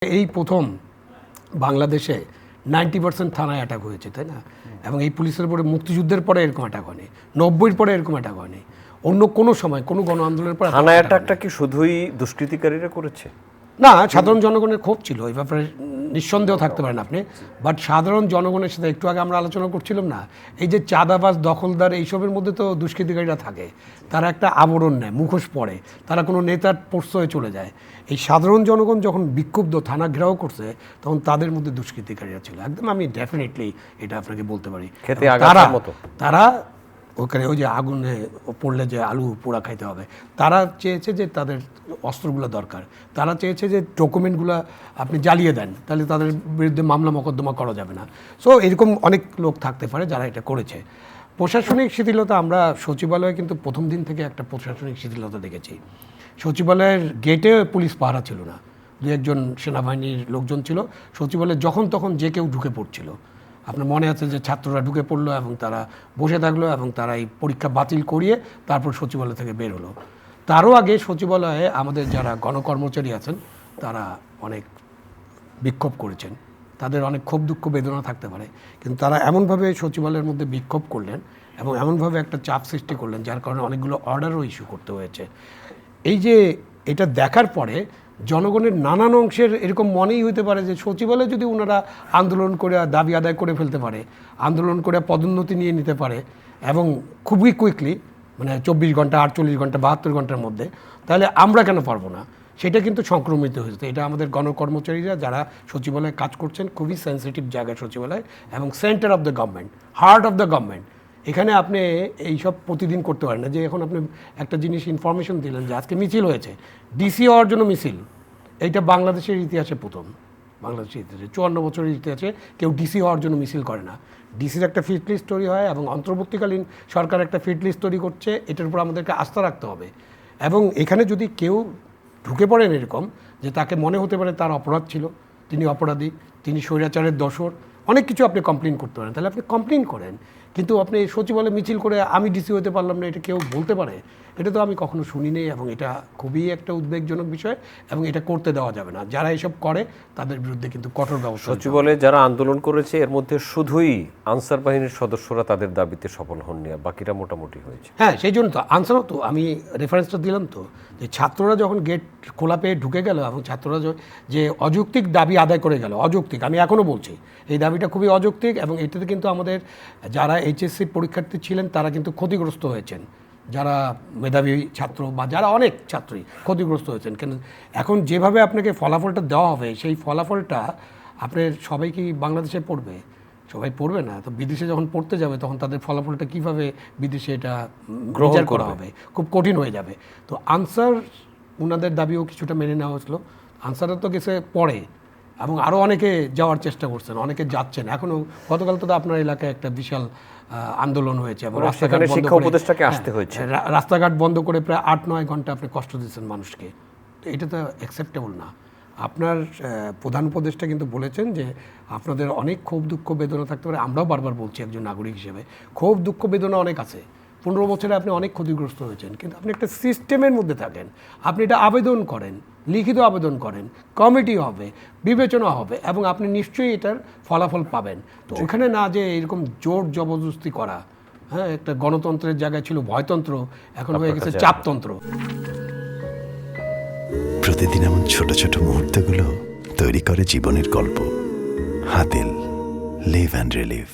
এই প্রথম বাংলাদেশে 90% থানায় অ্যাটাক হয়েছে, তাই না? এবং এই পুলিশের উপরে মুক্তিযুদ্ধের পরে এরকম অ্যাটাক হয়নি, 90-এর পরে এরকম অ্যাটাক হয়নি, অন্য কোনো সময় কোনো গণ আন্দোলনের পরে। থানা অ্যাটাকটা কি শুধুই দুষ্কৃতিকারীরা করেছে? না, সাধারণ জনগণের ক্ষোভ ছিল, এই ব্যাপারে নিঃসন্দেহ থাকতে পারেন আপনি। বাট সাধারণ জনগণের সাথে একটু আগে আমরা আলোচনা করছিলাম না, এই যে চাঁদাবাজ, দখলদার, এইসবের মধ্যে তো দুষ্কৃতিকারীরা থাকে। তারা একটা আবরণ নেয়, মুখোশ পরে, তারা কোনো নেতার প্রশ্রয়ে চলে যায়। এই সাধারণ জনগণ যখন বিক্ষুব্ধ, থানা ঘেরাও করছে, তখন তাদের মধ্যে দুষ্কৃতিকারীরা ছিল একদম। আমি ডেফিনেটলি এটা আপনাকে বলতে পারি। তারা ওখানে ওই যে আগুনে পড়লে যে আলু পোড়া খাইতে হবে, তারা চেয়েছে যে তাদের অস্ত্রগুলো দরকার, তারা চেয়েছে যে ডকুমেন্টগুলো আপনি জ্বালিয়ে দেন, তাহলে তাদের বিরুদ্ধে মামলা মোকদ্দমা করা যাবে না। সো এরকম অনেক লোক থাকতে পারে যারা এটা করেছে। প্রশাসনিক শিথিলতা, আমরা সচিবালয়ে কিন্তু প্রথম দিন থেকে একটা প্রশাসনিক শিথিলতা দেখেছি। সচিবালয়ের গেটে পুলিশ পাহারা ছিল না, দু একজন সেনাবাহিনীর লোকজন ছিল। সচিবালয়ে যখন তখন যে কেউ ঢুকে পড়ছিল। আপনার মনে আছে যে ছাত্ররা ঢুকে পড়লো এবং তারা বসে থাকলো এবং তারা এই পরীক্ষা বাতিল করিয়ে তারপর সচিবালয় থেকে বের হলো। তারও আগে সচিবালয়ে আমাদের যারা গণকর্মচারী আছেন তারা অনেক বিক্ষোভ করেছেন। তাদের অনেক ক্ষোভ, দুঃখ, বেদনা থাকতে পারে, কিন্তু তারা এমনভাবে সচিবালয়ের মধ্যে বিক্ষোভ করলেন এবং এমনভাবে একটা চাপ সৃষ্টি করলেন যার কারণে অনেকগুলো অর্ডারও ইস্যু করতে হয়েছে। এই যে এটা দেখার পরে জনগণের নানান অংশের এরকম মনেই হতে পারে যে সচিবালয়ে যদি ওনারা আন্দোলন করে দাবি আদায় করে ফেলতে পারে, আন্দোলন করে পদোন্নতি নিয়ে নিতে পারে এবং খুবই কুইকলি, মানে 24 ঘন্টা, 48 ঘন্টা, 72 ঘন্টার মধ্যে, তাহলে আমরা কেন পারবো না? সেটা কিন্তু সংক্রমিত হয়েছে। এটা আমাদের গণকর্মচারীরা যারা সচিবালয়ে কাজ করছেন, খুবই সেন্সিটিভ জায়গা সচিবালয় এবং centre of the government, heart of the government. এখানে আপনি এইসব প্রতিদিন করতে পারেন না। যে এখন আপনি একটা জিনিস ইনফরমেশন দিলেন যে আজকে মিছিল হয়েছে, ডিসি হওয়ার জন্য মিছিল, এইটা বাংলাদেশের ইতিহাসে প্রথম। বাংলাদেশের ইতিহাসে 54 বছরের ইতিহাসে কেউ ডিসি হওয়ার জন্য মিছিল করে না। ডিসির একটা ফিট লিস্ট তৈরি হয় এবং অন্তর্বর্তীকালীন সরকার একটা ফিট লিস্ট তৈরি করছে, এটার উপর আমাদেরকে আস্থা রাখতে হবে। এবং এখানে যদি কেউ ঢুকে পড়েন এরকম যে তাকে মনে হতে পারে তার অপরাধ ছিল, তিনি অপরাধী, তিনি স্বৈরাচারের দোসর, অনেক কিছু আপনি কমপ্লেন করতে পারেন, তাহলে আপনি কমপ্লেন করেন। কিন্তু আপনি সচিবালয়ে মিছিল করে আমি ডিসি হতে পারলাম না, এটা কেউ বলতে পারে? এটা তো আমি কখনো শুনিনি এবং এটা খুবই একটা উদ্বেগজনক বিষয় এবং এটা করতে দেওয়া যাবে না। যারা এসব করে তাদের বিরুদ্ধে কিন্তু কঠোর ব্যবস্থা। সচিবালয়ে যারা আন্দোলন করেছে এর মধ্যে শুধুই আনসার বাহিনীর সদস্যরা তাদের দাবিতে সফল হননি, আর বাকিরা মোটামুটি হয়েছে। হ্যাঁ, সেই জন্য তো আনসারও তো আমি রেফারেন্সটা দিলাম তো, যে ছাত্ররা যখন গেট খোলা পেয়ে ঢুকে গেল এবং ছাত্ররা যে অযৌক্তিক দাবি আদায় করে গেল, অযৌক্তিক, আমি এখনও বলছি এই দাবিটা খুবই অযৌক্তিক এবং এটাতে কিন্তু আমাদের যারা এইচএসসি পরীক্ষার্থী ছিলেন তারা কিন্তু ক্ষতিগ্রস্ত হয়েছেন, যারা মেধাবী ছাত্র বা যারা অনেক ছাত্রই ক্ষতিগ্রস্ত হয়েছেন। কেন এখন যেভাবে আপনাকে ফলাফলটা দেওয়া হবে, সেই ফলাফলটা আপনার সবাই কি বাংলাদেশে পড়বে? সবাই পড়বে না। তো বিদেশে যখন পড়তে যাবে তখন তাদের ফলাফলটা কীভাবে বিদেশে এটা গ্রহণ করা হবে, খুব কঠিন হয়ে যাবে। তো আনসার ওনাদের দাবিও কিছুটা মেনে নেওয়া হয়েছিল। আনসারও তো গেছে পড়ে এবং আরও অনেকে যাওয়ার চেষ্টা করছেন, অনেকে যাচ্ছেন এখনও। গতকাল তো আপনার এলাকায় একটা বিশাল আন্দোলন হয়েছে এবং রাস্তাঘাট বন্ধ করে প্রায় 8-9 ঘন্টা আপনি কষ্ট দিচ্ছেন মানুষকে। তো এটা তো অ্যাকসেপ্টেবল না। আপনার প্রধান উপদেষ্টা কিন্তু বলেছেন যে আপনাদের অনেক ক্ষোভ, দুঃখ, বেদনা থাকতে পারে। আমরাও বারবার বলছি একজন নাগরিক হিসেবে, ক্ষোভ, দুঃখ, বেদনা অনেক আছে। 15 বছরে আপনি অনেক ক্ষতিগ্রস্ত হয়েছেন, কিন্তু আপনি একটা সিস্টেমের মধ্যে থাকেন, আপনি এটা আবেদন করেন, লিখিত আবেদন করেন, কমিটি হবে, বিবেচনা হবে এবং আপনি নিশ্চয়ই এটার ফলাফল পাবেন। তো ওখানে না যে এরকম জোর জবরদস্তি করা, হ্যাঁ, একটা গণতন্ত্রের জায়গায় ছিল ভয়তন্ত্র, এখন হয়ে গেছে চাপতন্ত্র। প্রতিদিন এমন ছোট ছোট মুহূর্তগুলো তৈরি করে জীবনের গল্প। Hatil, live and relieve.